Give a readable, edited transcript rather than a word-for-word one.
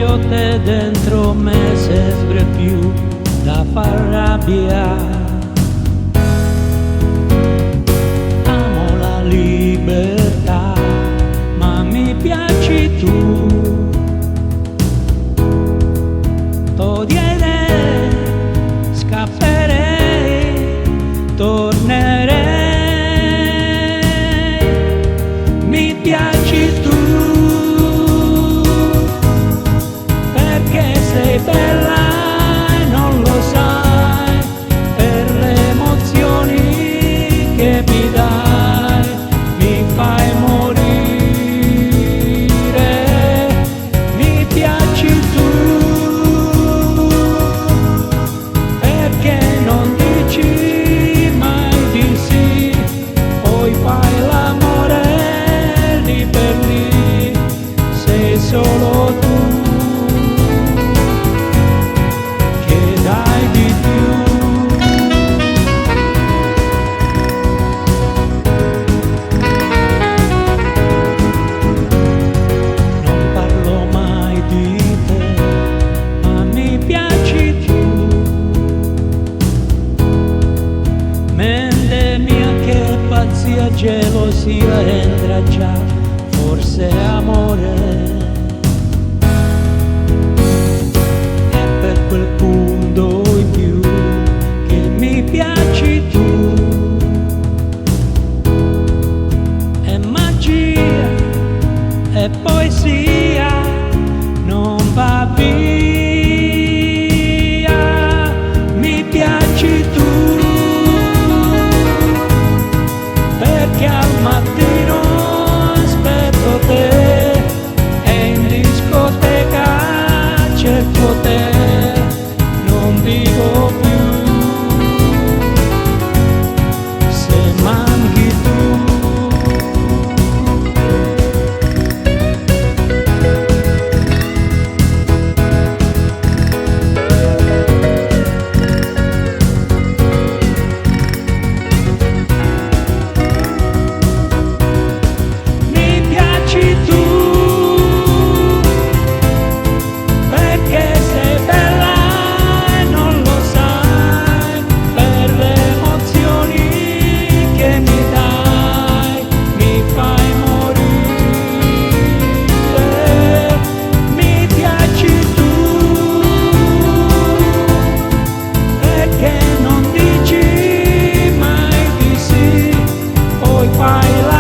voglio te dentro me sempre più da far arrabbiare. Amo la libertà, ma mi piaci tu. Toglierei, scapperei, tornerei. Mi piaci tu, perché sei bella e non lo sai, per le emozioni che mi dai, mi fai morire. Mi piaci tu, perché non dici mai di sì, poi fai l'amore lì per lì, sei solo tu che dai di più. Non parlo mai di te, ma mi piaci tu. Mente mia, che pazzia, gelosia entra già, forse amore. È per quel punto in più che mi piaci tu. È magia, è poesia, non va via. Mi piaci tu, perché al mattino aspetto te e in discoteca cerco te, non vivo più se manchi tu. Mi piaci tu, perché sei bella e non lo sai, per le emozioni che mi dai, mi fai morire. Mi piaci tu, perché non dici mai di sì, poi fai la